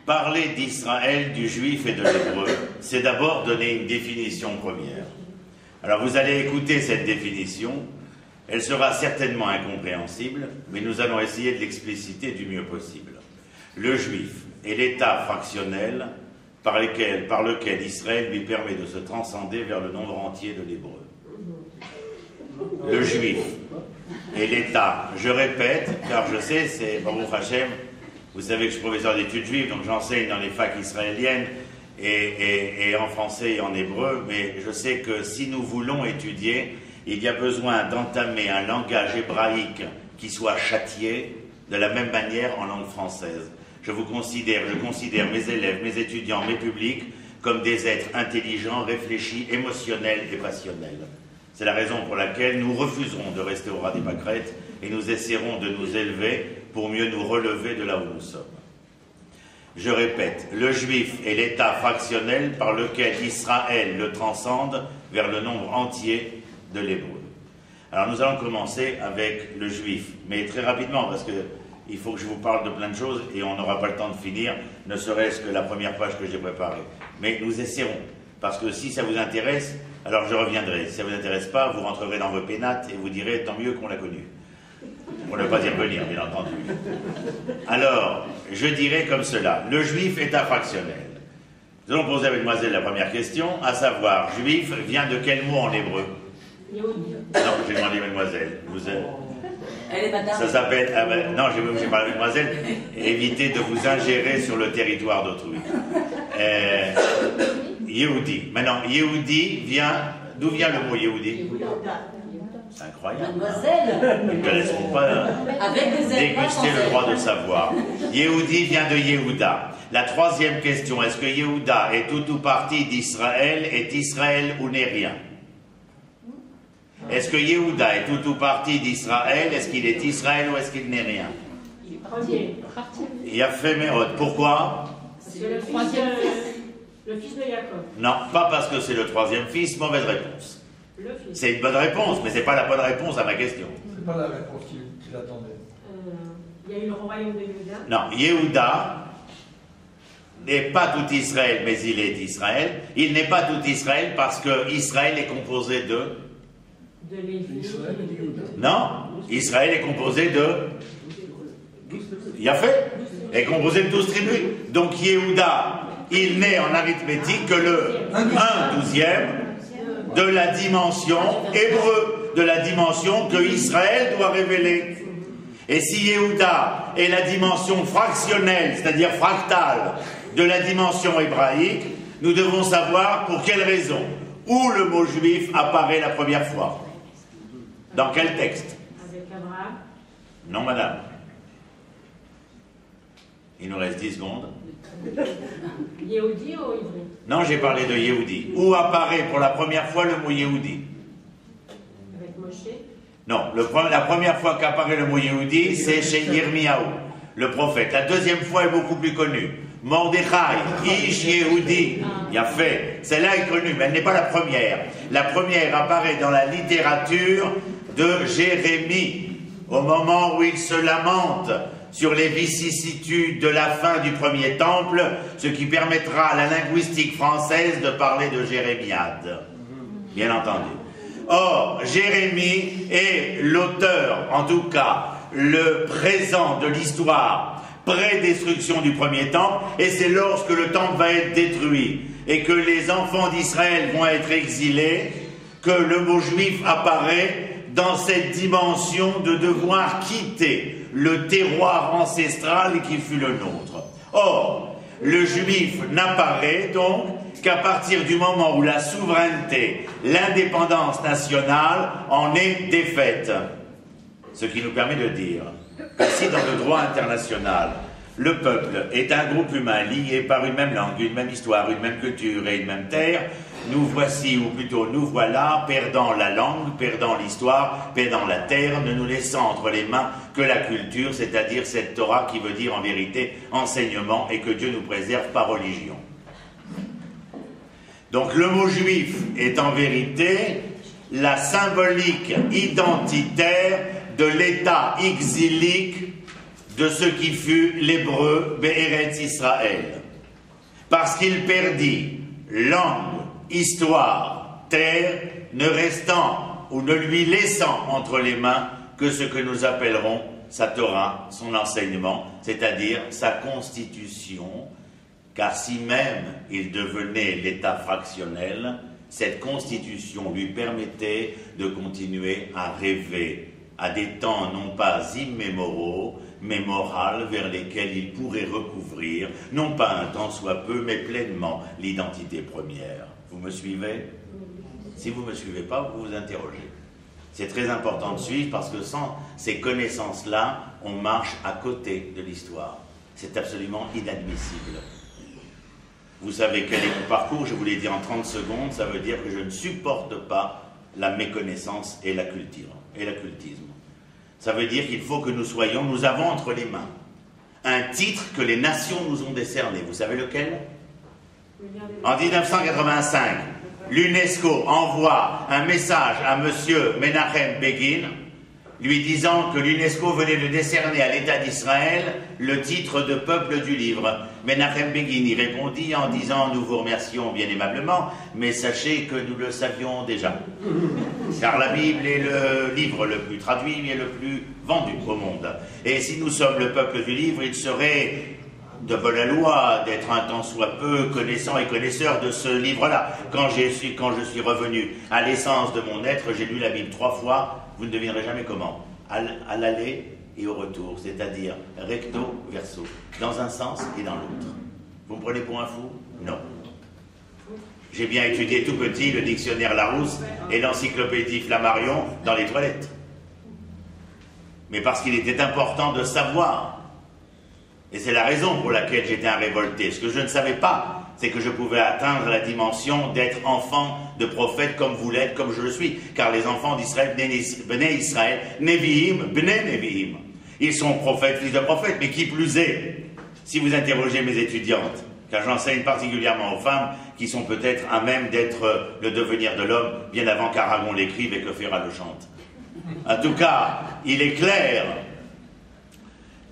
Parler d'Israël, du juif et de l'hébreu, c'est d'abord donner une définition première. Alors vous allez écouter cette définition, elle sera certainement incompréhensible, mais nous allons essayer de l'expliciter du mieux possible. Le juif est l'état fractionnel par lequel Israël lui permet de se transcender vers le nombre entier de l'hébreu. Le juif est l'état, je répète, car je sais, c'est Baruch Hashem, vous savez que je suis professeur d'études juives, donc j'enseigne dans les facs israéliennes et en français et en hébreu, mais je sais que si nous voulons étudier, il y a besoin d'entamer un langage hébraïque qui soit châtié de la même manière en langue française. Je considère mes élèves, mes étudiants, mes publics comme des êtres intelligents, réfléchis, émotionnels et passionnels. C'est la raison pour laquelle nous refuserons de rester au ras des pâquerettes et nous essaierons de nous élever pour mieux nous relever de là où nous sommes. Je répète, le juif est l'état fractionnel par lequel Israël le transcende vers le nombre entier de l'hébreu. Alors nous allons commencer avec le juif, mais très rapidement parce que il faut que je vous parle de plein de choses et on n'aura pas le temps de finir, ne serait-ce que la première page que j'ai préparée. Mais nous essaierons, parce que si ça vous intéresse, alors je reviendrai. Si ça ne vous intéresse pas, vous rentrerez dans vos pénates et vous direz tant mieux qu'on l'a connu. On ne veut pas dire venir, bien entendu. Alors, je dirais comme cela, le juif est fractionnel. Nous allons poser à mademoiselle la première question, à savoir, juif vient de quel mot en hébreu? Non, j'ai demandé mademoiselle. Vous êtes... Elle est madame. Ça s'appelle... Ah ben, non, j'ai parlé à mademoiselle. Évitez de vous ingérer sur le territoire d'autrui. Yehudi. Maintenant, Yehudi vient... D'où vient le mot Yehudi? C'est incroyable. Mademoiselle. Ils ne laisseront pas déguster le droit de savoir. Yehudi vient de Yehuda. La troisième question, est-ce que Yehuda est tout ou partie d'Israël? Est Israël ou n'est rien? Est-ce que Yehuda est tout ou partie d'Israël? Est-ce qu'il est Israël ou est-ce qu'il n'est rien? Il est parti. Il a fait Mérod. Pourquoi? C'est le fils de Jacob. Non, pas parce que c'est le troisième fils. Mauvaise réponse. C'est une bonne réponse, mais ce n'est pas la bonne réponse à ma question. C'est pas la réponse qu'il attendait. Il y a eu le royaume de Yehuda. Non, Yehuda n'est pas tout Israël, mais il est Israël. Il n'est pas tout Israël parce que Israël est composé de... De Lévi. Non, Israël est composé de... Yafé est composé de 12 tribus. Donc Yehuda, il n'est en arithmétique que le 1/12e de la dimension hébreu, de la dimension que Israël doit révéler. Et si Yehuda est la dimension fractionnelle, c'est-à-dire fractale, de la dimension hébraïque, nous devons savoir pour quelle raison, où le mot juif apparaît la première fois. Dans quel texte? Avec Abraham. Non, madame. Il nous reste 10 secondes. Yehudi ou Ivri? Non, j'ai parlé de Yehudi. Où apparaît pour la première fois le mot Yehudi? Avec Moshe. Non, la première fois qu'apparaît le mot Yehudi, c'est chez Yirmiyahu, le prophète. La deuxième fois est beaucoup plus connue. Mordechai, Ish Yehudi, Yafé. Celle-là est connue, mais elle n'est pas la première. La première apparaît dans la littérature de Jérémie, au moment où il se lamente sur les vicissitudes de la fin du premier temple, ce qui permettra à la linguistique française de parler de jérémiade. Bien entendu. Or, Jérémie est l'auteur, en tout cas, le présent de l'histoire pré-destruction du premier temple, et c'est lorsque le temple va être détruit et que les enfants d'Israël vont être exilés que le mot juif apparaît dans cette dimension de devoir quitter le terroir ancestral qui fut le nôtre. Or, le juif n'apparaît donc qu'à partir du moment où la souveraineté, l'indépendance nationale en est défaite. Ce qui nous permet de dire que si dans le droit international, le peuple est un groupe humain lié par une même langue, une même histoire, une même culture et une même terre, nous voici, ou plutôt nous voilà, perdant la langue, perdant l'histoire, perdant la terre, ne nous laissant entre les mains que la culture, c'est-à-dire cette Torah qui veut dire en vérité enseignement et que Dieu nous préserve par religion. Donc le mot juif est en vérité la symbolique identitaire de l'état exilique de ce qui fut l'hébreu Be'eretz Israël, parce qu'il perdit langue, histoire, terre, ne restant ou ne lui laissant entre les mains que ce que nous appellerons sa Torah, son enseignement, c'est-à-dire sa constitution, car si même il devenait l'État fractionnel, cette constitution lui permettait de continuer à rêver à des temps non pas immémoraux, mais moraux, vers lesquels il pourrait recouvrir, non pas un tant soit peu, mais pleinement l'identité première. Vous me suivez? Si vous ne me suivez pas, vous vous interrogez. C'est très important de suivre parce que sans ces connaissances-là, on marche à côté de l'histoire. C'est absolument inadmissible. Vous savez quel est mon parcours, je vous l'ai dit en 30 secondes, ça veut dire que je ne supporte pas la méconnaissance et l'accultisme. Ça veut dire qu'il faut que nous avons entre les mains un titre que les nations nous ont décerné. Vous savez lequel? En 1985, l'UNESCO envoie un message à M. Menachem Begin, lui disant que l'UNESCO venait de décerner à l'État d'Israël le titre de peuple du livre. Menachem Begin y répondit en disant « Nous vous remercions bien aimablement, mais sachez que nous le savions déjà. Car la Bible est le livre le plus traduit et le plus vendu au monde. Et si nous sommes le peuple du livre, il serait de bonne loi d'être un tant soit peu connaissant et connaisseur de ce livre-là. Quand je suis revenu à l'essence de mon être, j'ai lu la Bible 3 fois, vous ne devinerez jamais comment. À l'aller et au retour, c'est-à-dire recto verso, dans un sens et dans l'autre. Vous me prenez pour un fou? Non. J'ai bien étudié tout petit le dictionnaire Larousse et l'encyclopédie Flammarion dans les toilettes. Mais parce qu'il était important de savoir. Et c'est la raison pour laquelle j'étais un révolté. Ce que je ne savais pas, c'est que je pouvais atteindre la dimension d'être enfant de prophète comme vous l'êtes, comme je le suis. Car les enfants d'Israël, Bnei Israël, Nevi'im, Bnei Nevi'im. Ils sont prophètes, fils de prophètes, mais qui plus est, si vous interrogez mes étudiantes, car j'enseigne particulièrement aux femmes qui sont peut-être à même d'être le devenir de l'homme, bien avant qu'Aragon l'écrive et que Ferrat le chante. En tout cas, il est clair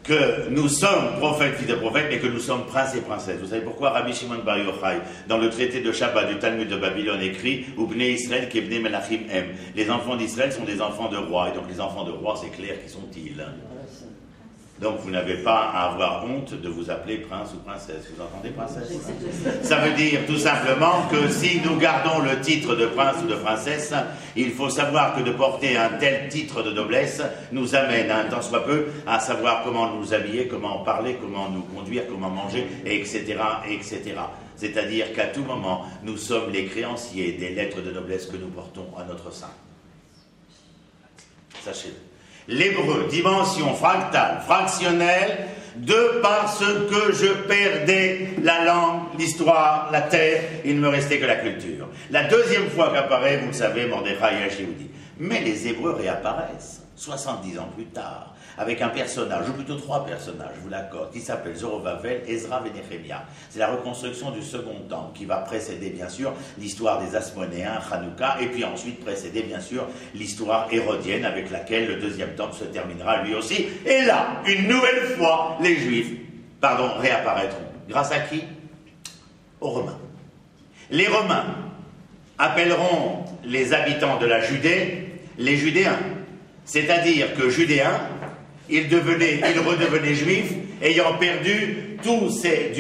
que nous sommes prophètes, fils de prophètes, mais que nous sommes princes et princesses. Vous savez pourquoi Rabbi Shimon Bar Yochai, dans le traité de Shabbat du Talmud de Babylone, écrit « Ubnei Israël kebnei melachim em ». Les enfants d'Israël sont des enfants de rois, et donc les enfants de rois, c'est clair, qui sont-ils? Donc vous n'avez pas à avoir honte de vous appeler prince ou princesse. Vous entendez, princesse? Ça veut dire tout simplement que si nous gardons le titre de prince ou de princesse, il faut savoir que de porter un tel titre de noblesse nous amène un tant soit peu à savoir comment nous habiller, comment parler, comment nous conduire, comment manger, etc. etc. C'est-à-dire qu'à tout moment, nous sommes les créanciers des lettres de noblesse que nous portons à notre sein. Sachez-le. L'hébreu, dimension fractale, fractionnelle, de parce que je perdais la langue, l'histoire, la terre, il ne me restait que la culture. La deuxième fois qu'apparaît, vous le savez, Mordechai et Yehudi. Mais les Hébreux réapparaissent, 70 ans plus tard, avec un personnage, ou plutôt 3 personnages, je vous l'accorde, qui s'appellent Zorovavel, Ezra et Néhémia. C'est la reconstruction du second temple qui va précéder, bien sûr, l'histoire des Asmonéens, Hanouka, et puis ensuite précéder, bien sûr, l'histoire hérodienne avec laquelle le deuxième temple se terminera lui aussi. Et là, une nouvelle fois, les Juifs, réapparaîtront. Grâce à qui? Aux Romains. Les Romains appelleront les habitants de la Judée les Judéens. C'est-à-dire que Judéens, ils redevenaient juifs, ayant perdu tous ces...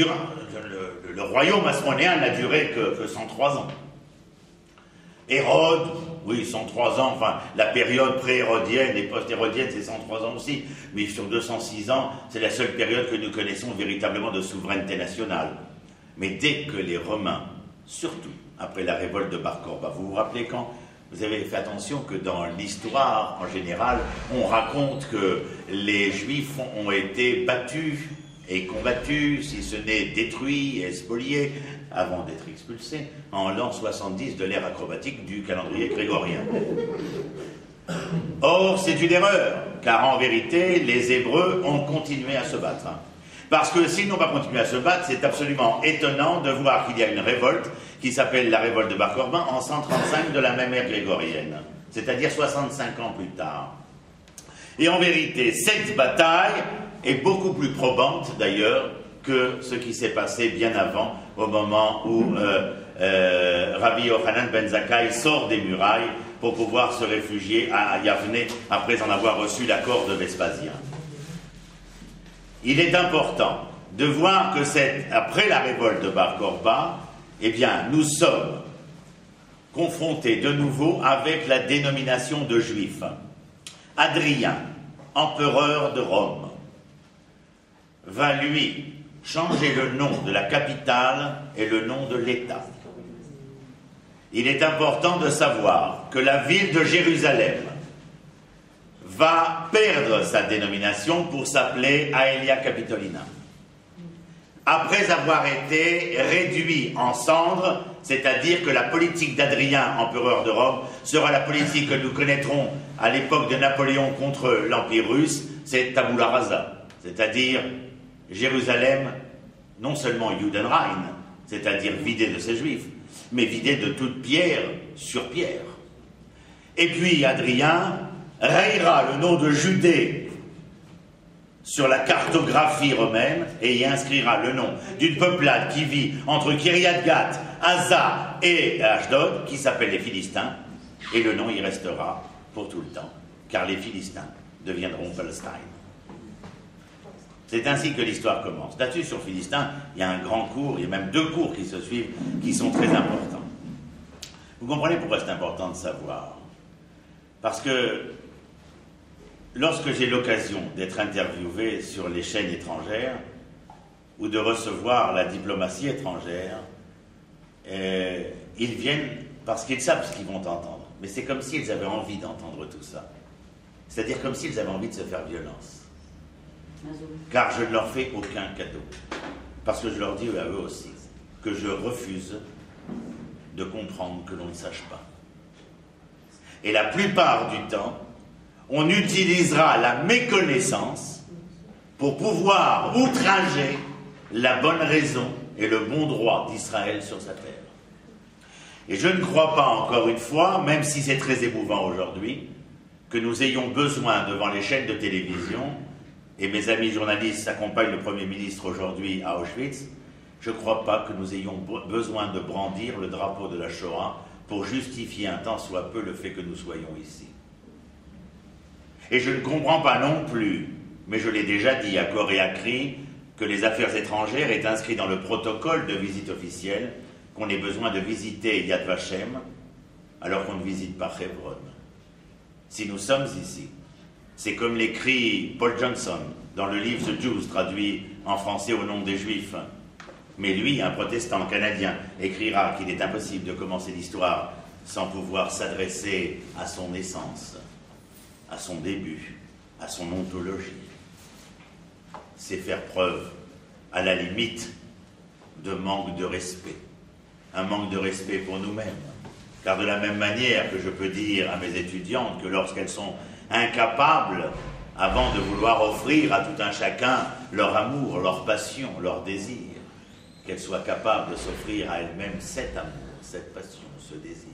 Le royaume asmonéen n'a duré que 103 ans. Hérode, oui, 103 ans, enfin, la période pré-hérodienne et post-hérodienne, c'est 103 ans aussi, mais sur 206 ans, c'est la seule période que nous connaissons véritablement de souveraineté nationale. Mais dès que les Romains, surtout après la révolte de Bar Korba, vous vous rappelez quand? Vous avez fait attention que dans l'histoire, en général, on raconte que les Juifs ont été battus et combattus, si ce n'est détruits et spoliés, avant d'être expulsés, en l'an 70 de l'ère acrobatique du calendrier grégorien. Or, c'est une erreur, car en vérité, les Hébreux ont continué à se battre. Parce que s'ils n'ont pas continué à se battre, c'est absolument étonnant de voir qu'il y a une révolte qui s'appelle la révolte de Bar Korba en 135 de la même ère grégorienne, c'est-à-dire 65 ans plus tard. Et en vérité, cette bataille est beaucoup plus probante d'ailleurs que ce qui s'est passé bien avant, au moment où Rabbi Yochanan ben Zakkai sort des murailles pour pouvoir se réfugier à Yavne après en avoir reçu l'accord de Vespasien. Il est important de voir que après la révolte de Bar Korba, eh bien, nous sommes confrontés de nouveau avec la dénomination de juifs. Adrien, empereur de Rome, va lui changer le nom de la capitale et le nom de l'État. Il est important de savoir que la ville de Jérusalem va perdre sa dénomination pour s'appeler Aelia Capitolina. Après avoir été réduit en cendres, c'est-à-dire que la politique d'Adrien, empereur de Rome, sera la politique que nous connaîtrons à l'époque de Napoléon contre l'Empire russe, c'est tabula rasa, c'est-à-dire Jérusalem, non seulement Judenrein, c'est-à-dire vidée de ses juifs, mais vidée de toute pierre sur pierre. Et puis Adrien rayera le nom de Judée sur la cartographie romaine et y inscrira le nom d'une peuplade qui vit entre Kiryat Gat, Aza et Ashdod, qui s'appelle les Philistins, et le nom y restera pour tout le temps, car les Philistins deviendront Palestine. C'est ainsi que l'histoire commence. Là-dessus, sur Philistins, il y a un grand cours, il y a même 2 cours qui se suivent, qui sont très importants. Vous comprenez pourquoi c'est important de savoir? Parce que lorsque j'ai l'occasion d'être interviewé sur les chaînes étrangères ou de recevoir la diplomatie étrangère, ils viennent parce qu'ils savent ce qu'ils vont entendre. Mais c'est comme s'ils avaient envie d'entendre tout ça. C'est-à-dire comme s'ils avaient envie de se faire violence. Car je ne leur fais aucun cadeau. Parce que je leur dis à eux aussi que je refuse de comprendre que l'on ne sache pas. Et la plupart du temps, on utilisera la méconnaissance pour pouvoir outrager la bonne raison et le bon droit d'Israël sur sa terre. Et je ne crois pas, encore une fois, même si c'est très émouvant aujourd'hui, que nous ayons besoin devant les chaînes de télévision, et mes amis journalistes accompagnent le Premier ministre aujourd'hui à Auschwitz, je ne crois pas que nous ayons besoin de brandir le drapeau de la Shoah pour justifier un tant soit peu le fait que nous soyons ici. Et je ne comprends pas non plus, mais je l'ai déjà dit à corps et à cri, que les affaires étrangères aient inscrit dans le protocole de visite officielle qu'on ait besoin de visiter Yad Vashem alors qu'on ne visite pas Hebron. Si nous sommes ici, c'est comme l'écrit Paul Johnson dans le livre The Jews, traduit en français au nom des Juifs. Mais lui, un protestant canadien, écrira qu'il est impossible de commencer l'histoire sans pouvoir s'adresser à son essence, à son début, à son ontologie. C'est faire preuve, à la limite, de manque de respect. Un manque de respect pour nous-mêmes. Car de la même manière que je peux dire à mes étudiantes que lorsqu'elles sont incapables, avant de vouloir offrir à tout un chacun leur amour, leur passion, leur désir, qu'elles soient capables de s'offrir à elles-mêmes cet amour, cette passion, ce désir.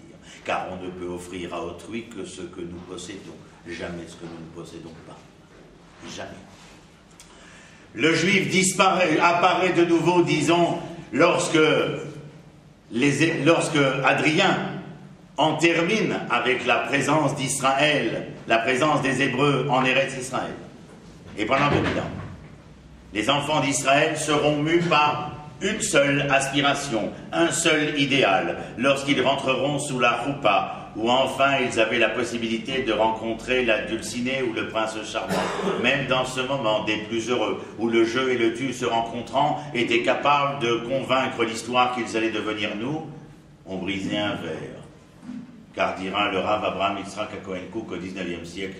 Car on ne peut offrir à autrui que ce que nous possédons, jamais ce que nous ne possédons pas. Jamais. Le juif apparaît de nouveau, disons, lorsque Adrien en termine avec la présence d'Israël, la présence des Hébreux en Eretz Israël. Et pendant 2000 ans, les enfants d'Israël seront mus par une seule aspiration, un seul idéal, lorsqu'ils rentreront sous la choupa, où enfin ils avaient la possibilité de rencontrer la dulcinée ou le prince charmant. Même dans ce moment des plus heureux, où le jeu et le tu se rencontrant étaient capables de convaincre l'histoire qu'ils allaient devenir nous, ont brisé un verre. Car dira le Rav Abraham Yitzhak Cohen Cook au XIXe siècle,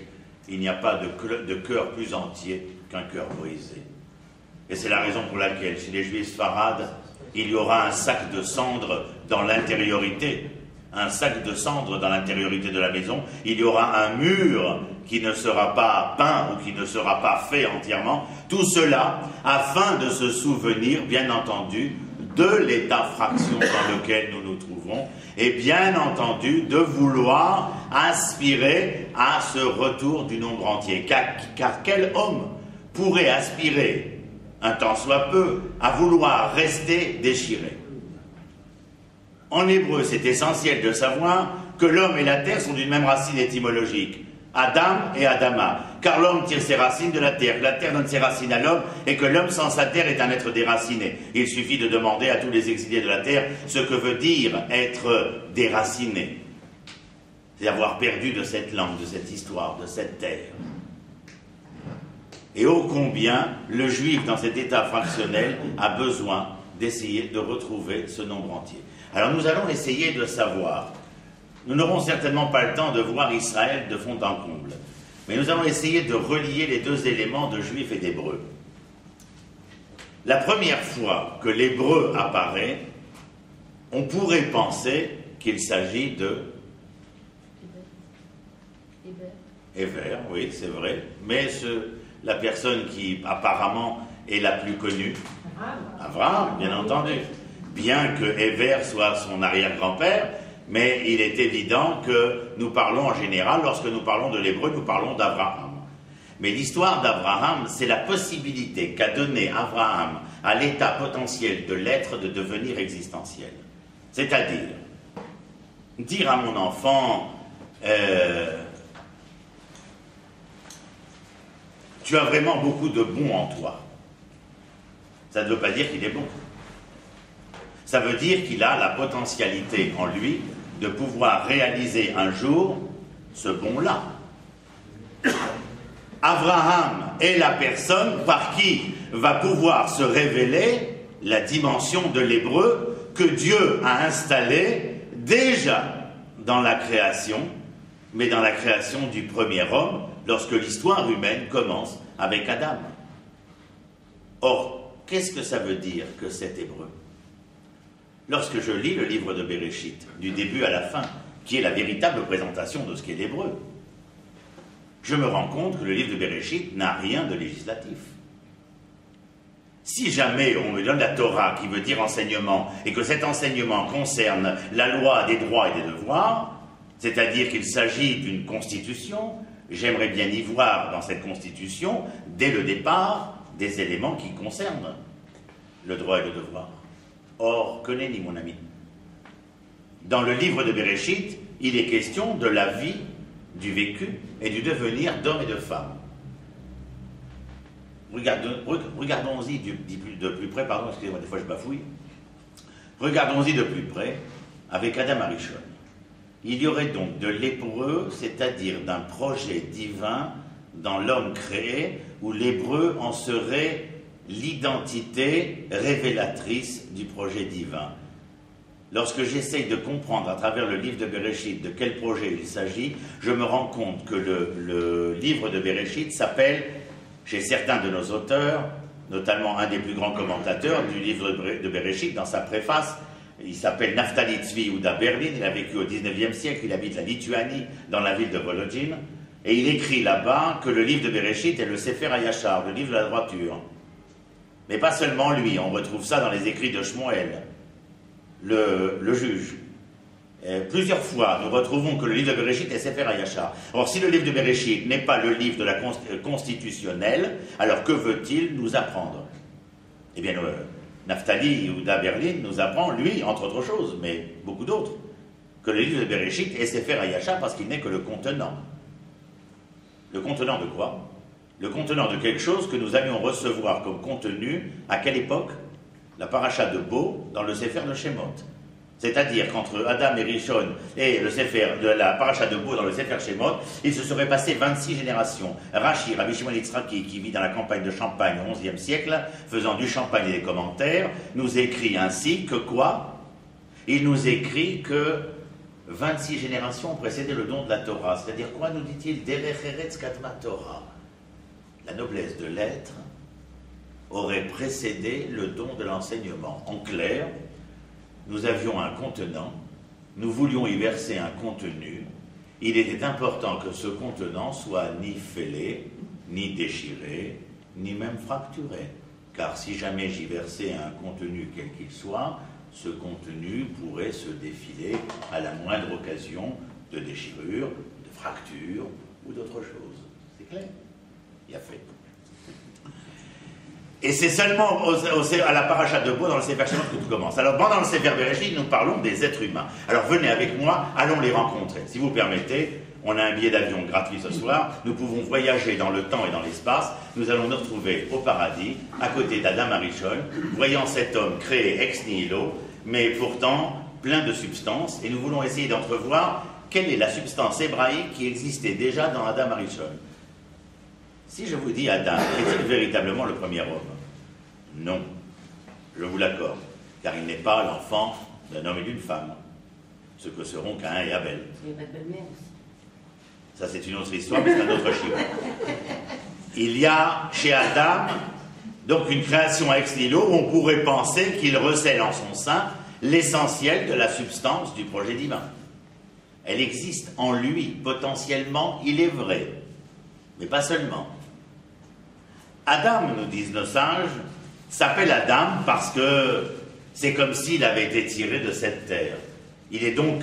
il n'y a pas de cœur plus entier qu'un cœur brisé. Et c'est la raison pour laquelle, chez les Juifs sfarades, il y aura un sac de cendres dans l'intériorité, un sac de cendres dans l'intériorité de la maison. Il y aura un mur qui ne sera pas peint ou qui ne sera pas fait entièrement. Tout cela afin de se souvenir, bien entendu, de l'état fraction dans lequel nous nous trouvons, et bien entendu de vouloir aspirer à ce retour du nombre entier. Car quel homme pourrait aspirer, un tant soit peu, à vouloir rester déchiré. En hébreu, c'est essentiel de savoir que l'homme et la terre sont d'une même racine étymologique, Adam et Adama, car l'homme tire ses racines de la terre, que la terre donne ses racines à l'homme, et que l'homme sans sa terre est un être déraciné. Il suffit de demander à tous les exilés de la terre ce que veut dire être déraciné. C'est avoir perdu de cette langue, de cette histoire, de cette terre. Et ô combien le juif, dans cet état fractionnel, a besoin d'essayer de retrouver ce nombre entier. Alors nous allons essayer de savoir. Nous n'aurons certainement pas le temps de voir Israël de fond en comble. Mais nous allons essayer de relier les deux éléments de juif et d'hébreu. La première fois que l'hébreu apparaît, on pourrait penser qu'il s'agit de Héber, oui, c'est vrai. Mais la personne qui apparemment est la plus connue, Abraham, bien entendu. Bien que Héber soit son arrière-grand-père, mais il est évident que nous parlons en général, lorsque nous parlons de l'hébreu, nous parlons d'Abraham. Mais l'histoire d'Abraham, c'est la possibilité qu'a donnée Abraham à l'état potentiel de l'être de devenir existentiel. C'est-à-dire, dire à mon enfant, tu as vraiment beaucoup de bon en toi. Ça ne veut pas dire qu'il est bon. Ça veut dire qu'il a la potentialité en lui de pouvoir réaliser un jour ce bon-là. Abraham est la personne par qui va pouvoir se révéler la dimension de l'hébreu que Dieu a installée déjà dans la création, mais dans la création du premier homme, lorsque l'histoire humaine commence avec Adam. Or, qu'est-ce que ça veut dire que cet hébreu? Lorsque je lis le livre de Bereshit, du début à la fin, qui est la véritable présentation de ce qu'est l'hébreu, je me rends compte que le livre de Bereshit n'a rien de législatif. Si jamais on me donne la Torah, qui veut dire enseignement, et que cet enseignement concerne la loi des droits et des devoirs, c'est-à-dire qu'il s'agit d'une constitution, j'aimerais bien y voir dans cette constitution, dès le départ, des éléments qui concernent le droit et le devoir. Or, que nenni, mon ami. Dans le livre de Bereshit, il est question de la vie, du vécu et du devenir d'hommes et de femmes. Regardons-y de plus près, pardon, excusez-moi, des fois je bafouille. Regardons-y de plus près avec Adam Arishon. Il y aurait donc de l'hébreu, c'est-à-dire d'un projet divin dans l'homme créé, où l'hébreu en serait l'identité révélatrice du projet divin. Lorsque j'essaye de comprendre à travers le livre de Bereshit de quel projet il s'agit, je me rends compte que le livre de Bereshit s'appelle, chez certains de nos auteurs, notamment un des plus grands commentateurs du livre de Bereshit, dans sa préface, il s'appelle Naftali Tzvi Yehuda Berlin, il a vécu au 19e siècle, il habite la Lituanie, dans la ville de Volodjine, et il écrit là-bas que le livre de Bereshit est le Sefer HaYashar, le livre de la droiture. Mais pas seulement lui, on retrouve ça dans les écrits de Shmuel, le juge. Plusieurs fois, nous retrouvons que le livre de Bereshit est Sefer HaYashar. Or, si le livre de Bereshit n'est pas le livre de la constitutionnelle, alors que veut-il nous apprendre? Eh bien, Naftali Yehuda Berlin nous apprend, lui, entre autres choses, mais beaucoup d'autres, que le livre de Bereshit est Sefer HaYashar parce qu'il n'est que le contenant. Le contenant de quoi? Le contenant de quelque chose que nous allions recevoir comme contenu, à quelle époque? La paracha de Bo dans le Sefer de Shemot. C'est-à-dire qu'entre Adam et Rishon et le Sefer de la paracha de Bo dans le Sefer Shemot, il se serait passé 26 générations. Rashi, Rabbi Shimon Yitzhaki, qui vit dans la campagne de Champagne au XIe siècle, faisant du champagne et des commentaires, nous écrit ainsi que quoi? Il nous écrit que 26 générations ont précédé le don de la Torah. C'est-à-dire quoi, nous dit-il? Derech Eretz Kadma Torah. La noblesse de l'être aurait précédé le don de l'enseignement. En clair, nous avions un contenant, nous voulions y verser un contenu, il était important que ce contenant soit ni fêlé, ni déchiré, ni même fracturé. Car si jamais j'y versais un contenu quel qu'il soit, ce contenu pourrait se défiler à la moindre occasion de déchirure, de fracture ou d'autre chose. C'est clair? Il a fait. Et c'est seulement à la paracha de Bo, dans le Sefer Shemot, que tout commence. Alors, pendant le Sefer Bereshit, nous parlons des êtres humains. Alors, venez avec moi, allons les rencontrer. Si vous permettez, on a un billet d'avion gratuit ce soir. Nous pouvons voyager dans le temps et dans l'espace. Nous allons nous retrouver au paradis, à côté d'Adam Arishon, voyant cet homme créé ex nihilo, mais pourtant plein de substance. Et nous voulons essayer d'entrevoir quelle est la substance hébraïque qui existait déjà dans Adam Arishon. Si je vous dis Adam, est-il véritablement le premier homme? Non, je vous l'accorde, car il n'est pas l'enfant d'un homme et d'une femme, ce que seront Caïn et Abel. Il n'y a pas de belle-mère aussi. Ça, c'est une autre histoire, mais c'est un autre chiffre. Il y a chez Adam, donc, une création ex nihilo où on pourrait penser qu'il recèle en son sein l'essentiel de la substance du projet divin. Elle existe en lui, potentiellement, il est vrai, mais pas seulement. Adam, nous disent nos sages, s'appelle Adam parce que c'est comme s'il avait été tiré de cette terre. Il est donc,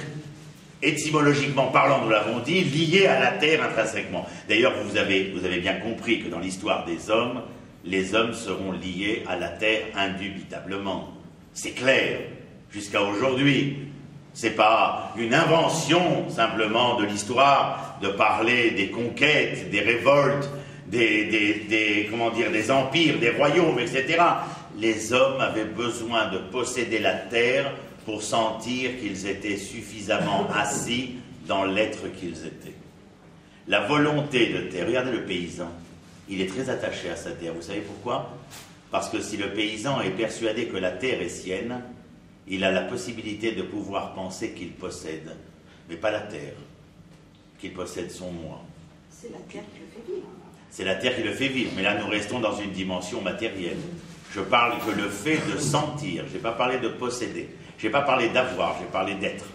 étymologiquement parlant, nous l'avons dit, lié à la terre intrinsèquement. D'ailleurs, vous avez bien compris que dans l'histoire des hommes, les hommes seront liés à la terre indubitablement. C'est clair, jusqu'à aujourd'hui. C'est pas une invention simplement de l'histoire de parler des conquêtes, des révoltes, des empires, des royaumes, etc. Les hommes avaient besoin de posséder la terre pour sentir qu'ils étaient suffisamment assis dans l'être qu'ils étaient. La volonté de terre, regardez le paysan, il est très attaché à sa terre. Vous savez pourquoi? Parce que si le paysan est persuadé que la terre est sienne, il a la possibilité de pouvoir penser qu'il possède, mais pas la terre, qu'il possède son moi. C'est la terre qui le fait vivre. C'est la terre qui le fait vivre, mais là nous restons dans une dimension matérielle. Je parle que le fait de sentir, je n'ai pas parlé de posséder, je n'ai pas parlé d'avoir, j'ai parlé d'être.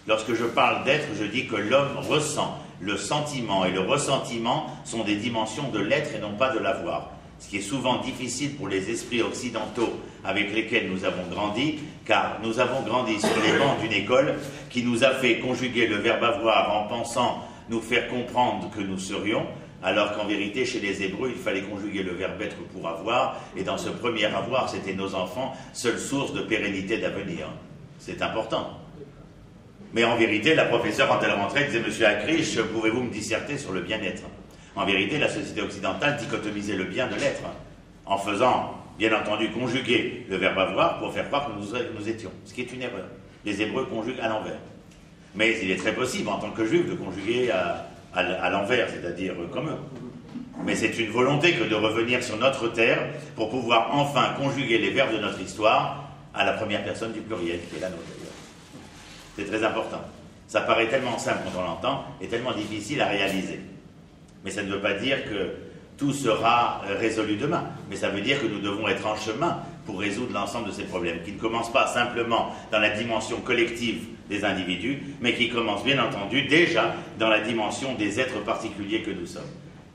Lorsque je parle d'être, je dis que l'homme ressent. Le sentiment et le ressentiment sont des dimensions de l'être et non pas de l'avoir. Ce qui est souvent difficile pour les esprits occidentaux avec lesquels nous avons grandi, car nous avons grandi sur les bancs d'une école qui nous a fait conjuguer le verbe avoir en pensant nous faire comprendre que nous serions, alors qu'en vérité, chez les Hébreux, il fallait conjuguer le verbe être pour avoir, et dans ce premier avoir, c'était nos enfants, seule source de pérennité d'avenir. C'est important. Mais en vérité, la professeure, quand elle rentrait, disait « Monsieur Akrich, pouvez-vous me disserter sur le bien-être » En vérité, la société occidentale dichotomisait le bien de l'être, en faisant, bien entendu, conjuguer le verbe avoir pour faire croire que nous étions, ce qui est une erreur. Les Hébreux conjuguent à l'envers. Mais il est très possible, en tant que juif, de conjuguer à l'envers, c'est-à-dire comme eux. Mais c'est une volonté que de revenir sur notre terre pour pouvoir enfin conjuguer les verbes de notre histoire à la première personne du pluriel, qui est la nôtre d'ailleurs. C'est très important. Ça paraît tellement simple quand on l'entend et tellement difficile à réaliser. Mais ça ne veut pas dire que tout sera résolu demain. Mais ça veut dire que nous devons être en chemin pour résoudre l'ensemble de ces problèmes, qui ne commencent pas simplement dans la dimension collective des individus, mais qui commencent bien entendu déjà dans la dimension des êtres particuliers que nous sommes.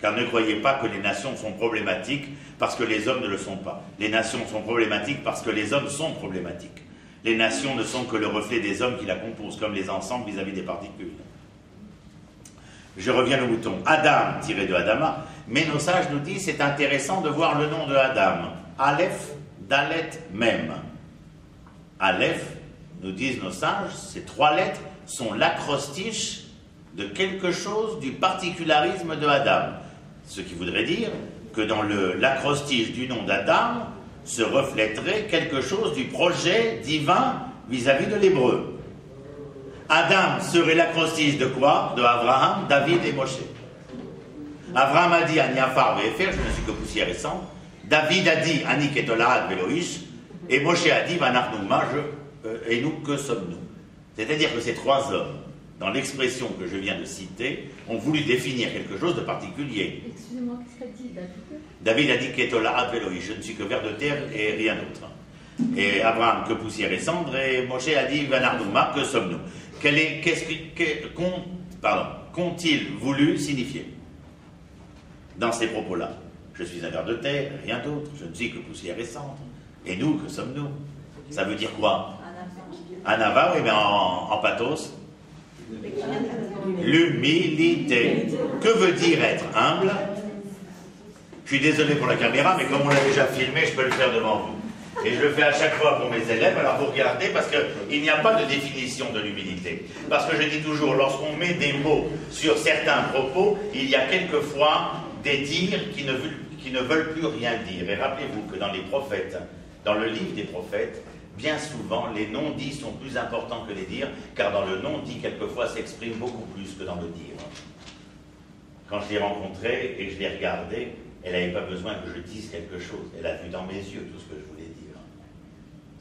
Car ne croyez pas que les nations sont problématiques parce que les hommes ne le sont pas. Les nations sont problématiques parce que les hommes sont problématiques. Les nations ne sont que le reflet des hommes qui la composent, comme les ensembles vis-à-vis des particules. Je reviens au mouton. Adam, tiré de Adama, mais nos sages nous disent c'est intéressant de voir le nom de Adam. Aleph, Dalet, Mem. Aleph, nous disent nos sages, ces trois lettres sont l'acrostiche de quelque chose du particularisme de Adam. Ce qui voudrait dire que dans l'acrostiche du nom d'Adam se reflèterait quelque chose du projet divin vis-à-vis de l'hébreu. Adam serait l'acrostiche de quoi? De Abraham, David et Moshe. Abraham a dit Ani afar ve'efer, je ne suis que poussière et sang. David a dit Ani ketolahad ve'loish. Et Moshe a dit Vanachnu ma, et nous que sommes-nous? C'est-à-dire que ces trois hommes, dans l'expression que je viens de citer, ont voulu définir quelque chose de particulier. Excusez-moi, qu'est-ce qu'a dit David? David a dit ketolahad ve'loish, je ne suis que ver de terre et rien d'autre. Et Abraham que poussière et cendre, et Moshe a dit Vanachnu ma, que sommes-nous? Qu'ont-ils voulu signifier dans ces propos-là? Je suis un ver de terre, rien d'autre, je ne suis que poussière et cendre. Et nous, que sommes-nous? Ça veut dire quoi? Anava, oui, mais en pathos. L'humilité. Que veut dire être humble? Je suis désolé pour la caméra, mais comme on l'a déjà filmé, je peux le faire devant vous. Et je le fais à chaque fois pour mes élèves, alors vous regardez, parce qu'il n'y a pas de définition de l'humilité. Parce que je dis toujours, lorsqu'on met des mots sur certains propos, il y a quelquefois des dires qui ne veulent plus rien dire. Et rappelez-vous que dans les prophètes, dans le livre des prophètes, bien souvent, les non-dits sont plus importants que les dires, car dans le non-dit, quelquefois, s'exprime beaucoup plus que dans le dire. Quand je l'ai rencontrée et que je l'ai regardée, elle n'avait pas besoin que je dise quelque chose. Elle a vu dans mes yeux tout ce que je voulais dire.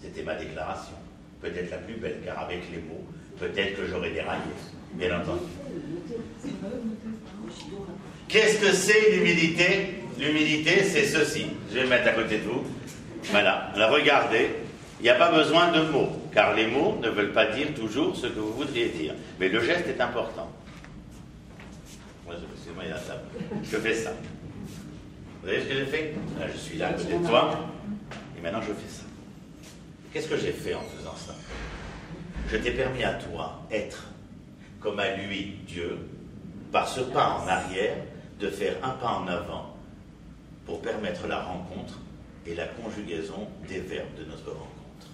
C'était ma déclaration, peut-être la plus belle, car avec les mots, peut-être que j'aurais déraillé, bien entendu. Qu'est-ce que c'est l'humilité? L'humilité, c'est ceci. Je vais le mettre à côté de vous. Voilà. Alors regardez, il n'y a pas besoin de mots, car les mots ne veulent pas dire toujours ce que vous voudriez dire. Mais le geste est important. Moi, il y a la table. Je fais ça. Vous voyez ce que j'ai fait? Là, je suis là à côté de toi, et maintenant je fais ça. Qu'est-ce que j'ai fait en faisant ça? Je t'ai permis à toi, être comme à lui, Dieu, par ce pas en arrière, de faire un pas en avant pour permettre la rencontre et la conjugaison des verbes de notre rencontre.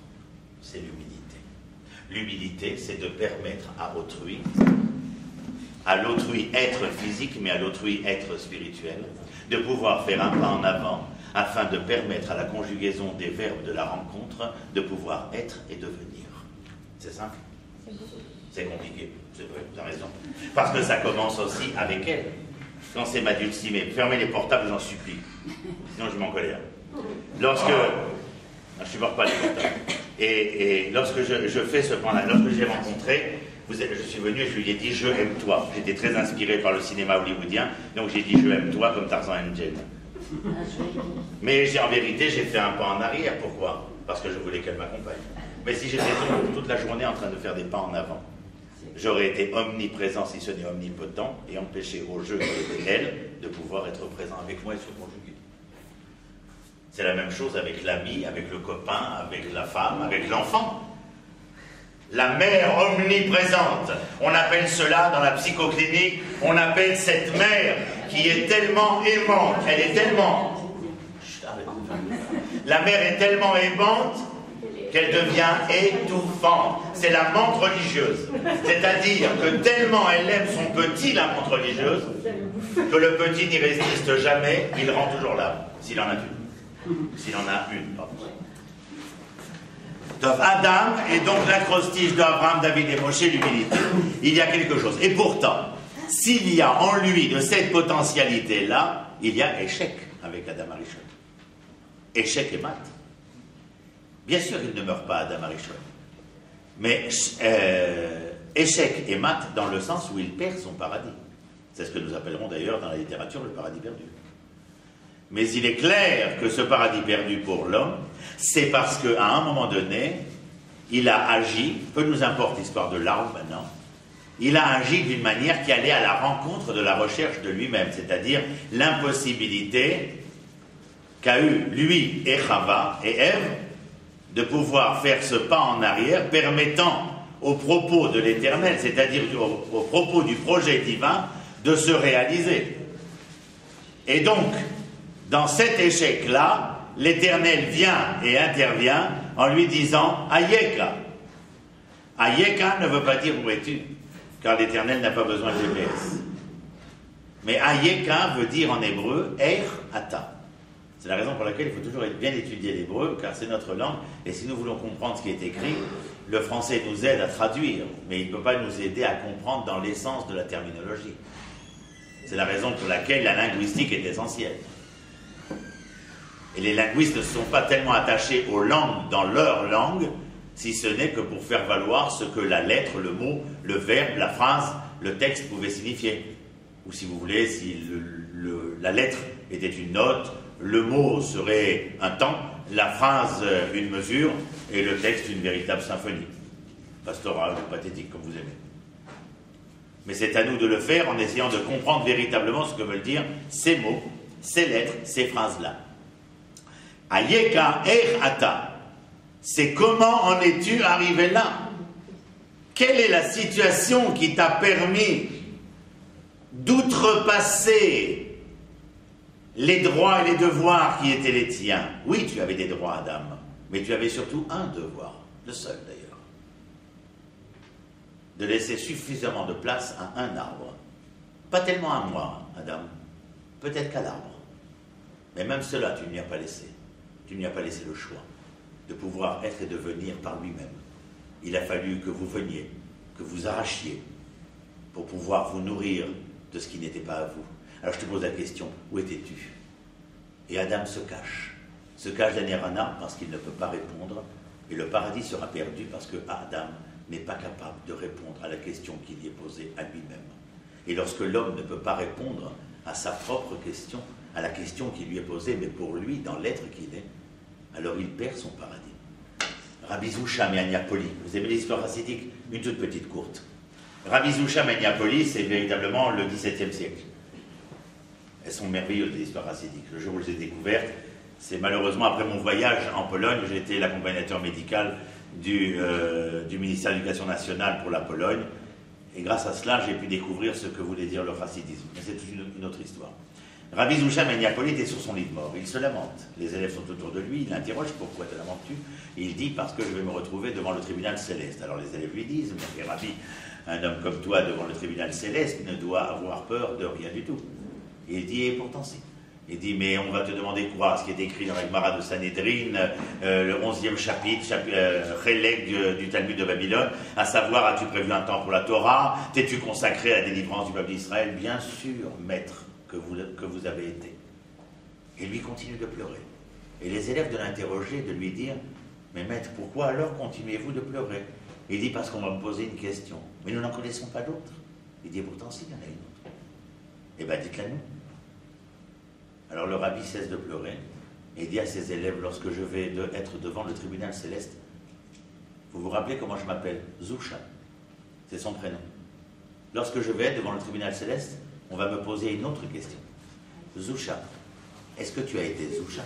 C'est l'humilité. L'humilité, c'est de permettre à l'autrui être physique, mais à l'autrui être spirituel, de pouvoir faire un pas en avant afin de permettre à la conjugaison des verbes de la rencontre de pouvoir être et devenir. C'est simple. C'est compliqué, c'est vrai, vous avez raison. Parce que ça commence aussi avec elle. Quand c'est ma dulcimée, fermez les portables, j'en supplie. Sinon je m'en colère. Lorsque... Non, je ne supporte pas les portables. Et lorsque je fais ce point-là, lorsque j'ai rencontré, je suis venu et je lui ai dit « Je aime toi ». J'étais très inspiré par le cinéma hollywoodien, donc j'ai dit « Je aime toi » comme Tarzan and Jane. Mais en vérité, j'ai fait un pas en arrière. Pourquoi? Parce que je voulais qu'elle m'accompagne. Mais si j'étais toute la journée en train de faire des pas en avant, j'aurais été omniprésent, si ce n'est omnipotent, et empêché au jeu qui était elle de pouvoir être présent avec moi et se conjuguer. C'est la même chose avec l'ami, avec le copain, avec la femme, avec l'enfant. La mère omniprésente, on appelle cela dans la psychoclinique, on appelle cette mère qui est tellement aimante, elle est tellement... La mère est tellement aimante qu'elle devient étouffante. C'est la menthe religieuse. C'est-à-dire que tellement elle aime son petit, la menthe religieuse, que le petit n'y résiste jamais, il rend toujours là, s'il en a une. S'il en a une, pardon. Donc Adam est donc l'acrostiche d'Abraham, David et Moshe, l'humilité. Il y a quelque chose. Et pourtant, s'il y a en lui de cette potentialité-là, il y a échec avec Adam Arishon. Échec et mat. Bien sûr, il ne meurt pas Adam Arishon. Mais échec et mat dans le sens où il perd son paradis. C'est ce que nous appellerons d'ailleurs dans la littérature le paradis perdu. Mais il est clair que ce paradis perdu pour l'homme, c'est parce qu'à un moment donné, il a agi, peu nous importe l'histoire de l'arbre maintenant, il a agi d'une manière qui allait à la rencontre de la recherche de lui-même, c'est-à-dire l'impossibilité qu'a eu lui et Chava et Ève de pouvoir faire ce pas en arrière permettant aux propos de l'Éternel, c'est-à-dire aux propos du projet divin, de se réaliser. Et donc, dans cet échec-là, l'Éternel vient et intervient en lui disant « Ayeka ». Ayeka ne veut pas dire « Où es-tu » car l'Éternel n'a pas besoin de GPS. Mais Ayeka veut dire en hébreu « Er ata ». C'est la raison pour laquelle il faut toujours bien étudier l'hébreu, car c'est notre langue, et si nous voulons comprendre ce qui est écrit, le français nous aide à traduire, mais il ne peut pas nous aider à comprendre dans l'essence de la terminologie. C'est la raison pour laquelle la linguistique est essentielle. Et les linguistes ne sont pas tellement attachés aux langues dans leur langue, si ce n'est que pour faire valoir ce que la lettre, le mot, le verbe, la phrase, le texte pouvait signifier. Ou si vous voulez, si la lettre était une note, le mot serait un temps, la phrase une mesure, et le texte une véritable symphonie. Pastorale ou pathétique, comme vous aimez. Mais c'est à nous de le faire en essayant de comprendre véritablement ce que veulent dire ces mots, ces lettres, ces phrases-là. Ayeka er ata. C'est comment en es-tu arrivé là? Quelle est la situation qui t'a permis d'outrepasser les droits et les devoirs qui étaient les tiens. Oui, tu avais des droits, Adam, mais tu avais surtout un devoir, le seul d'ailleurs, de laisser suffisamment de place à un arbre. Pas tellement à moi, Adam, peut-être qu'à l'arbre. Mais même cela, tu n'y as pas laissé. Tu n'y as pas laissé le choix de pouvoir être et devenir par lui-même. Il a fallu que vous veniez, que vous arrachiez, pour pouvoir vous nourrir de ce qui n'était pas à vous. Alors je te pose la question, où étais-tu? Et Adam se cache derrière un arbre parce qu'il ne peut pas répondre, et le paradis sera perdu parce que Adam n'est pas capable de répondre à la question qui lui est posée à lui-même. Et lorsque l'homme ne peut pas répondre à sa propre question, à la question qui lui est posée, mais pour lui, dans l'être qu'il est, alors il perd son paradis. Rabbi Zoucha Méaniapoli, vous aimez l'histoire chassidique? Une toute petite courte. Rabbi Zoucha Méaniapoli, c'est véritablement le XVIIe siècle. Elles sont merveilleuses, les histoires chassidiques. Le jour où je les ai découvertes, c'est malheureusement après mon voyage en Pologne, j'ai été l'accompagnateur médical du ministère de l'Éducation nationale pour la Pologne. Et grâce à cela, j'ai pu découvrir ce que voulait dire le chassidisme. Mais c'est une autre histoire. Rabbi Zoucha Méaniapoli était sur son lit de mort. Il se lamente. Les élèves sont autour de lui. Il l'interroge. Pourquoi te lamentes-tu? Et il dit, parce que je vais me retrouver devant le tribunal céleste. Alors les élèves lui disent, mais Rabbi, un homme comme toi devant le tribunal céleste ne doit avoir peur de rien du tout. Et il dit, et pourtant si. Il dit, mais on va te demander quoi? Ce qui est écrit dans la Gemara de Sanhedrin, le 11e chapitre, Chélek du Talmud de Babylone, à savoir, as-tu prévu un temps pour la Torah? T'es-tu consacré à la délivrance du peuple d'Israël? Bien sûr, maître, que vous avez été. Et lui continue de pleurer. Et les élèves de l'interroger, de lui dire, mais maître, pourquoi alors continuez-vous de pleurer? Il dit, parce qu'on va me poser une question. Mais nous n'en connaissons pas d'autres. Il dit, pourtant, s'il y en a une autre. Eh bien, dites-la nous. Alors le rabbi cesse de pleurer et dit à ses élèves, lorsque je vais être devant le tribunal céleste, vous vous rappelez comment je m'appelle? Zoucha. C'est son prénom. Lorsque je vais être devant le tribunal céleste, on va me poser une autre question. Zoucha, est-ce que tu as été Zoucha?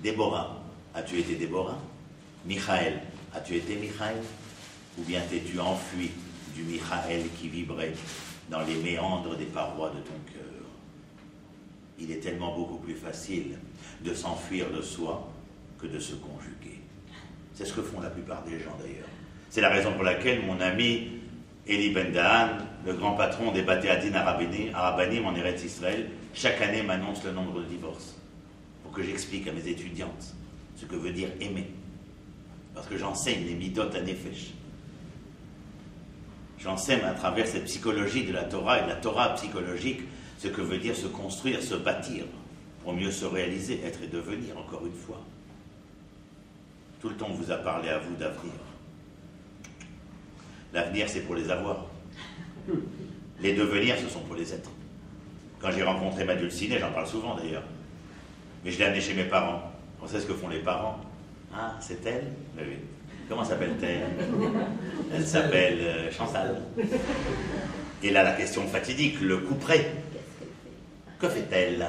Déborah, as-tu été Déborah? Michael, as-tu été Michael? Ou bien t'es-tu enfui du Michael qui vibrait dans les méandres des parois de ton cœur? Il est tellement beaucoup plus facile de s'enfuir de soi que de se conjuguer. C'est ce que font la plupart des gens d'ailleurs. C'est la raison pour laquelle mon ami Eli Ben Dahan, le grand patron des Bate Adin Arabanim en Eretz Israël, chaque année m'annonce le nombre de divorces pour que j'explique à mes étudiantes ce que veut dire aimer. Parce que j'enseigne les midot à Nefesh. J'enseigne à travers cette psychologie de la Torah et de la Torah psychologique ce que veut dire se construire, se bâtir, pour mieux se réaliser, être et devenir, encore une fois. Tout le temps, on vous a parlé à vous d'avenir. L'avenir, c'est pour les avoir. Les devenirs, ce sont pour les être. Quand j'ai rencontré ma dulcinée, j'en parle souvent d'ailleurs, mais je l'ai amenée chez mes parents. On sait ce que font les parents. Ah, c'est elle? Ben oui. Comment s'appelle-t-elle? Elle s'appelle Chantal. Et là, la question fatidique, le coup près. Que fait-elle?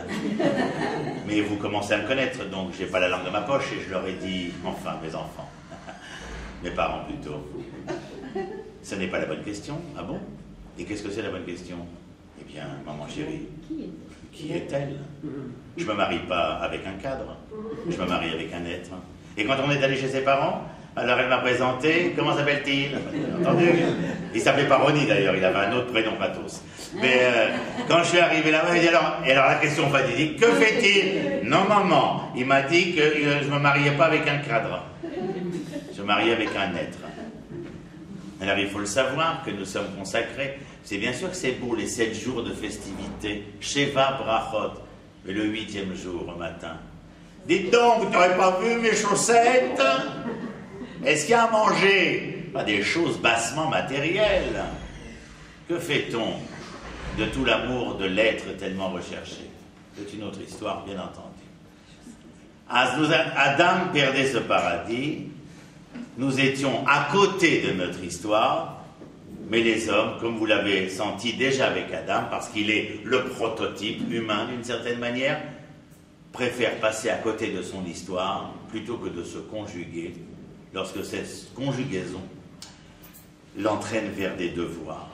Mais vous commencez à me connaître, donc j'ai pas la langue de ma poche et je leur ai dit, enfin, mes enfants, mes parents plutôt, ce n'est pas la bonne question. Ah bon? Et qu'est-ce que c'est la bonne question? Eh bien, maman chérie, qui est-elle? Je me marie pas avec un cadre, je me marie avec un être. Et quand on est allé chez ses parents, alors elle m'a présenté, comment s'appelle-t-il? Entendu? Il s'appelait pas Ronnie d'ailleurs, il avait un autre prénom pathos. Mais quand je suis arrivé là-bas, il dit alors la question fatidique, que fait-il? Non maman, il m'a dit que je ne me mariais pas avec un cadre, je me mariais avec un être. Alors il faut le savoir que nous sommes consacrés. C'est bien sûr que c'est beau les 7 jours de festivité, Sheva Brachot, mais le 8e jour au matin. Dites donc, vous n'aurez pas vu mes chaussettes? Est-ce qu'il y a à manger? Pas des choses bassement matérielles. Que fait-on de tout l'amour de l'être tellement recherché? C'est une autre histoire, bien entendu. Adam perdait ce paradis. Nous étions à côté de notre histoire, mais les hommes, comme vous l'avez senti déjà avec Adam, parce qu'il est le prototype humain d'une certaine manière, préfèrent passer à côté de son histoire plutôt que de se conjuguer lorsque cette conjugaison l'entraîne vers des devoirs.